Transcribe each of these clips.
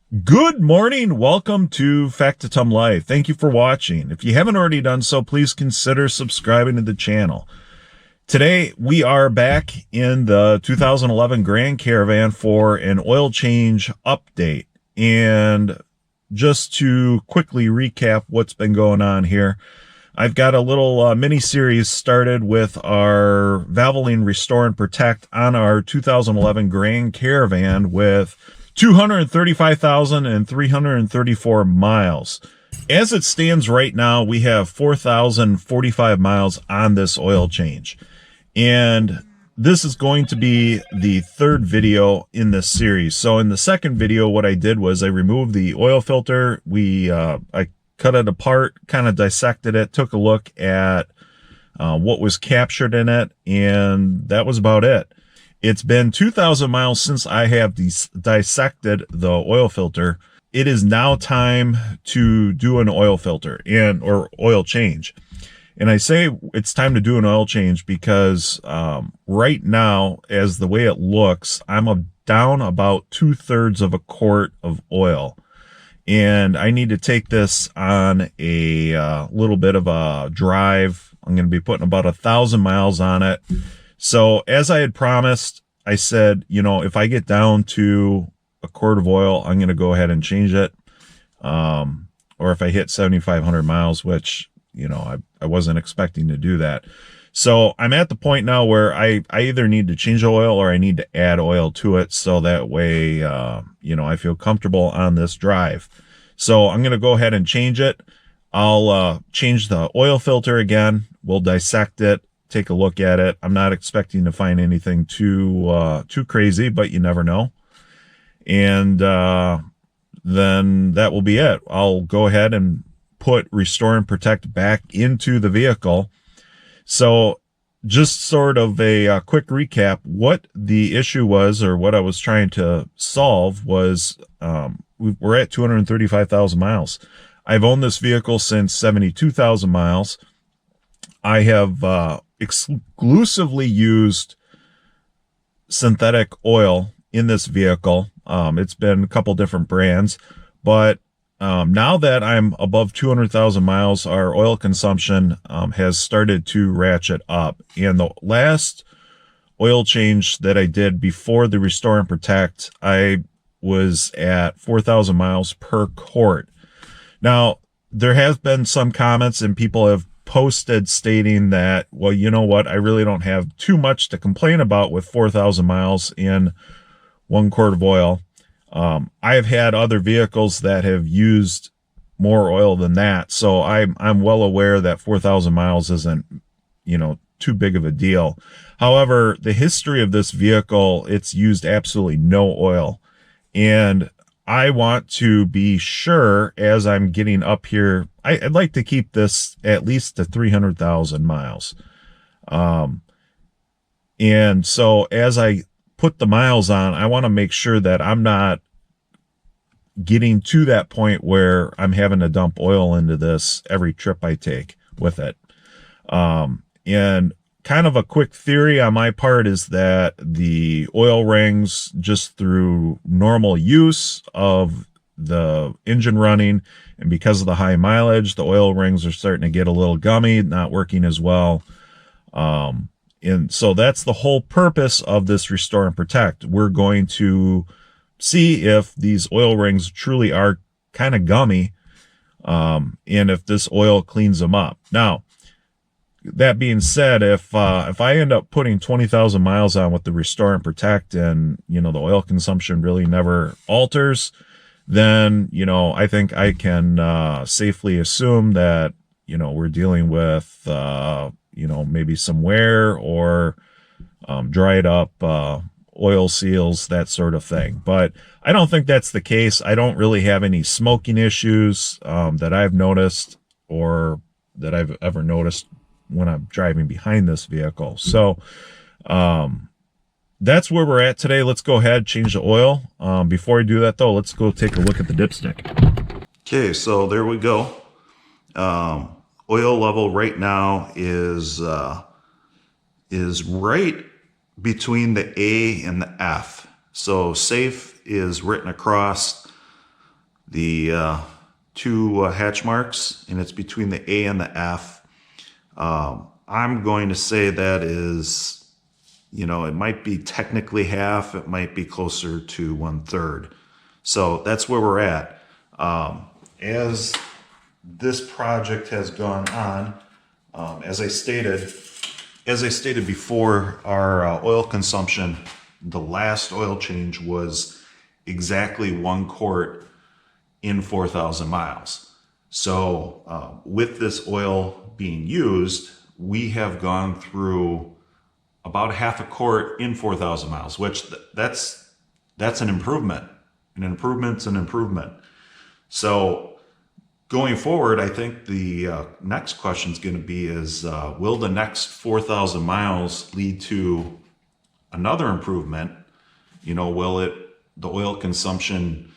Good morning. Welcome to Factotum Life. Thank you for watching. If you haven't already done so, please consider subscribing to the channel. Today, we are back in the 2011 Grand Caravan for an oil change update. And just to quickly recap what's been going on here, I've got a little mini-series started with our Valvoline Restore and Protect on our 2011 Grand Caravan with 235,334 miles. As it stands right now, we have 4,045 miles on this oil change. And this is going to be the third video in this series. So in the second video, what I did was I removed the oil filter. I cut it apart, kind of dissected it, took a look at what was captured in it, and that was about it. It's been 2,000 miles since I have dissected the oil filter. It is now time to do an oil filter or oil change. And I say it's time to do an oil change because right now, as the way it looks, I'm down about 2/3 of a quart of oil. And I need to take this on a little bit of a drive. I'm going to be putting about 1,000 miles on it. So as I had promised, I said, if I get down to a quart of oil, I'm going to go ahead and change it. Or if I hit 7,500 miles, which, I wasn't expecting to do that. So I'm at the point now where I either need to change the oil or I need to add oil to it. So that way, I feel comfortable on this drive. So I'm going to go ahead and change it. I'll change the oil filter again. We'll dissect it. Take a look at it. I'm not expecting to find anything too crazy, but you never know. And then that will be it. I'll go ahead and put Restore and Protect back into the vehicle. So just sort of a quick recap, what the issue was, or what I was trying to solve was, we're at 235,000 miles. I've owned this vehicle since 72,000 miles. I have exclusively used synthetic oil in this vehicle. It's been a couple different brands, but now that I'm above 200,000 miles, our oil consumption has started to ratchet up. And the last oil change that I did before the Restore and Protect, I was at 4,000 miles per quart. Now, there has been some comments and people have posted stating that, well, you know what, I really don't have too much to complain about with 4,000 miles in 1 quart of oil. I've had other vehicles that have used more oil than that, so I'm well aware that 4,000 miles isn't, too big of a deal. However, the history of this vehicle, it's used absolutely no oil, and I want to be sure as I'm getting up here, I'd like to keep this at least to 300,000 miles. And so as I put the miles on, I want to make sure that I'm not getting to that point where I'm having to dump oil into this every trip I take with it. And kind of a quick theory on my part is that the oil rings, just through normal use of the engine running and because of the high mileage, the oil rings are starting to get a little gummy, not working as well. And so that's the whole purpose of this Restore and Protect. We're going to see if these oil rings truly are kind of gummy, and if this oil cleans them up. Now, that being said, if I end up putting 20,000 miles on with the Restore and Protect and, the oil consumption really never alters, then, I think I can safely assume that, we're dealing with, maybe some wear or dried up oil seals, that sort of thing. But I don't think that's the case. I don't really have any smoking issues that I've noticed or that I've ever noticed when I'm driving behind this vehicle. So that's where we're at today. Let's go ahead, change the oil. Before I do that though, let's go take a look at the dipstick. Okay, so there we go. Oil level right now is right between the A and the F. So safe is written across the two hatch marks, and it's between the A and the F. I'm going to say that is, you know, it might be technically half, it might be closer to 1/3. So that's where we're at. As this project has gone on, as I stated before, our oil consumption, the last oil change was exactly 1 quart in 4,000 miles. So with this oil being used, we have gone through about half a quart in 4,000 miles, which that's an improvement. An improvement's an improvement. So going forward, I think the next question is going to be is, will the next 4,000 miles lead to another improvement? You know, will the oil consumption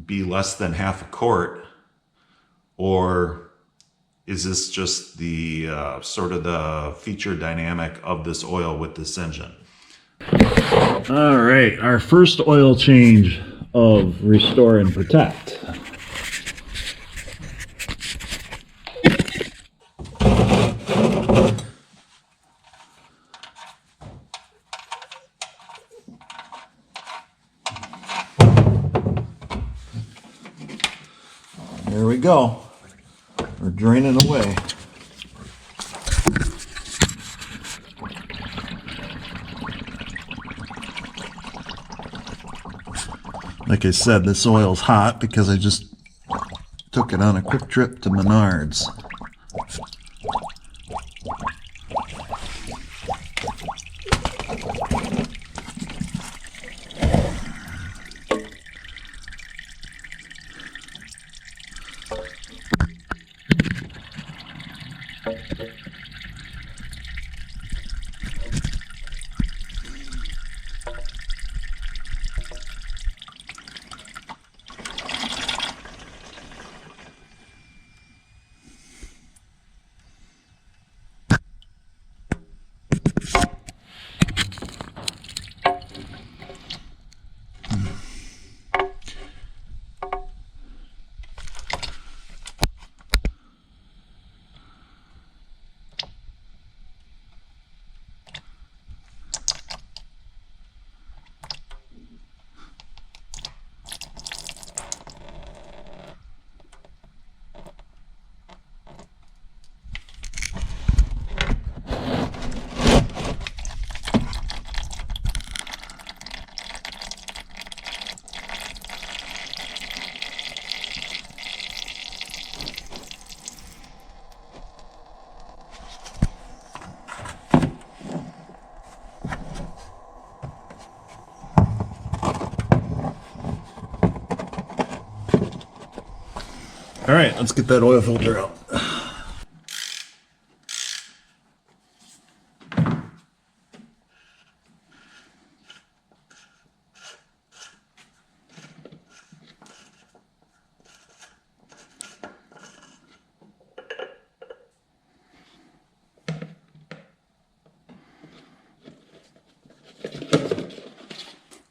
be less than half a quart, or is this just the sort of the feature dynamic of this oil with this engine? All right, our first oil change of Restore and Protect. There we go. We're draining away. Like I said, this oil's hot because I just took it on a quick trip to Menards. All right, let's get that oil filter out.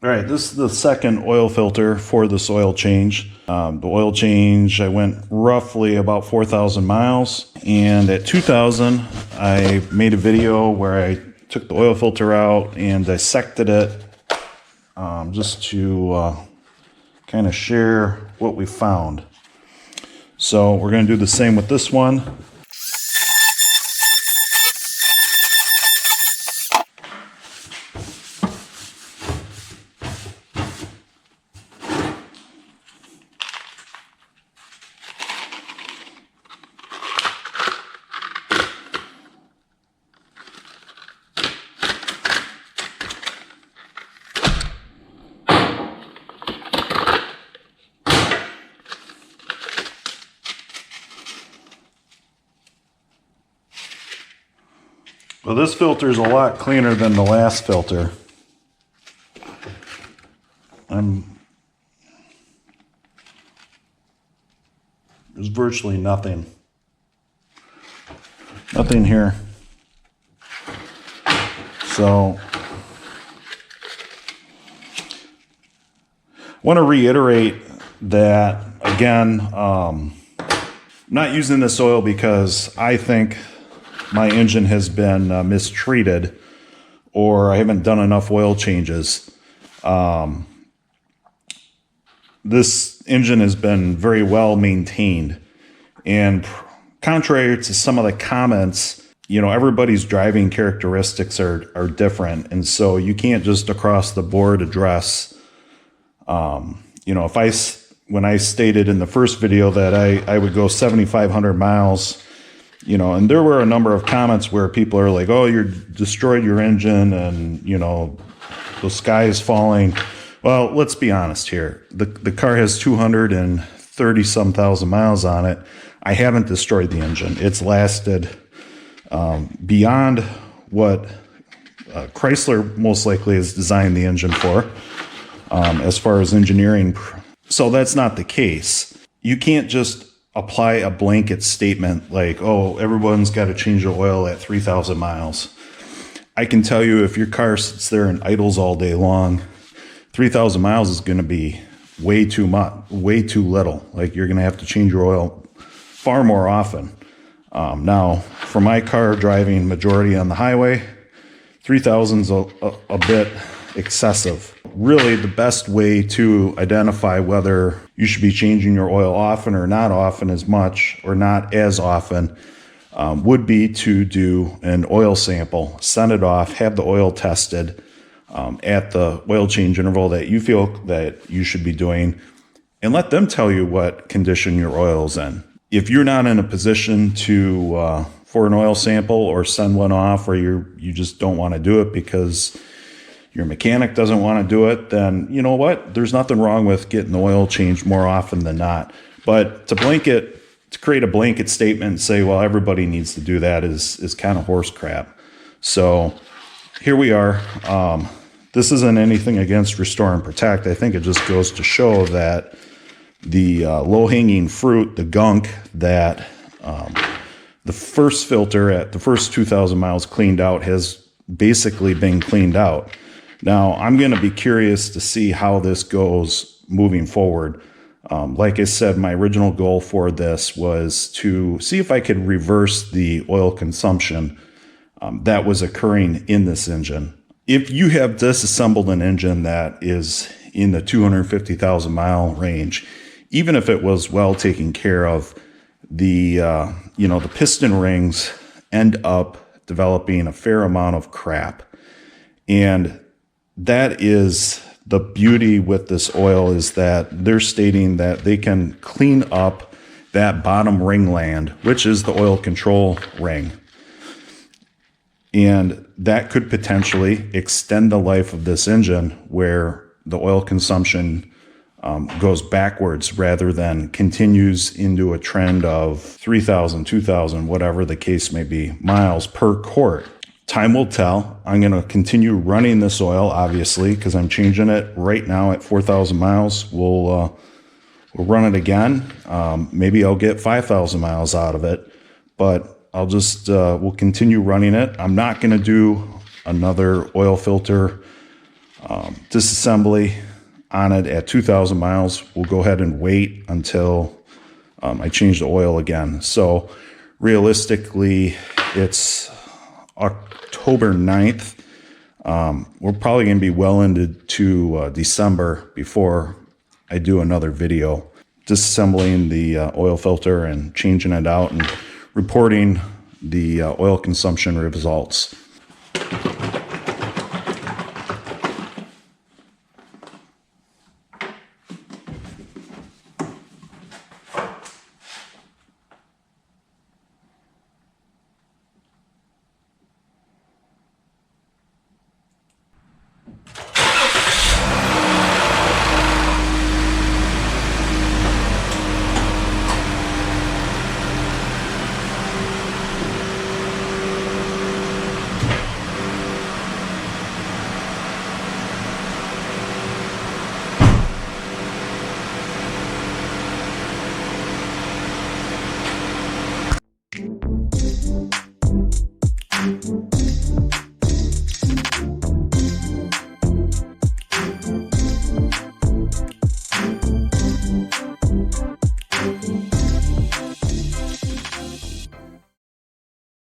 All right, this is the second oil filter for this oil change. The oil change, I went roughly about 4,000 miles, and at 2,000, I made a video where I took the oil filter out and dissected it, just to kind of share what we found. So we're going to do the same with this one. Well, this filter is a lot cleaner than the last filter. There's virtually nothing here. So Want to reiterate that again. I'm not using this oil because I think my engine has been mistreated or I haven't done enough oil changes. This engine has been very well maintained, and contrary to some of the comments, you know, everybody's driving characteristics are different, and so you can't just across the board address. You know, when I stated in the first video that I would go 7,500 miles, you know, and there were a number of comments where people are like, "Oh, you destroyed your engine, and you know, the sky is falling." Well, let's be honest here. The car has 230 some thousand miles on it. I haven't destroyed the engine. It's lasted beyond what Chrysler most likely has designed the engine for, as far as engineering. So that's not the case. You can't just apply a blanket statement like, "Oh, everyone's got to change the oil at 3,000 miles." I can tell you, if your car sits there and idles all day long, 3,000 miles is going to be way too much, way too little. Like, you're going to have to change your oil far more often. Now, for my car driving majority on the highway, 3,000 is a bit excessive. Really, the best way to identify whether you should be changing your oil often or not often as much or not as often would be to do an oil sample, send it off, have the oil tested at the oil change interval that you feel that you should be doing, and let them tell you what condition your oil's in. If you're not in a position to for an oil sample or send one off, or you just don't want to do it because your mechanic doesn't want to do it, then you know what? There's nothing wrong with getting the oil changed more often than not. But to create a blanket statement and say, well, everybody needs to do that is kind of horse crap. So here we are. This isn't anything against Restore and Protect. I think it just goes to show that the low-hanging fruit, the gunk that the first filter at the first 2,000 miles cleaned out has basically been cleaned out. Now, I'm going to be curious to see how this goes moving forward. Like I said, my original goal for this was to see if I could reverse the oil consumption that was occurring in this engine. If you have disassembled an engine that is in the 250,000 mile range, even if it was well taken care of, the piston rings end up developing a fair amount of crap. And that is the beauty with this oil, is that they're stating that they can clean up that bottom ringland, which is the oil control ring. And that could potentially extend the life of this engine, where the oil consumption goes backwards rather than continues into a trend of 3,000, 2,000, whatever the case may be, miles per quart. Time will tell. I'm going to continue running this oil, obviously, because I'm changing it right now at 4,000 miles. We'll run it again. Maybe I'll get 5,000 miles out of it, but I'll just, we'll continue running it. I'm not going to do another oil filter disassembly on it at 2,000 miles. We'll go ahead and wait until I change the oil again. So realistically, it's October 9th. We're probably going to be well into December before I do another video disassembling the oil filter and changing it out and reporting the oil consumption results.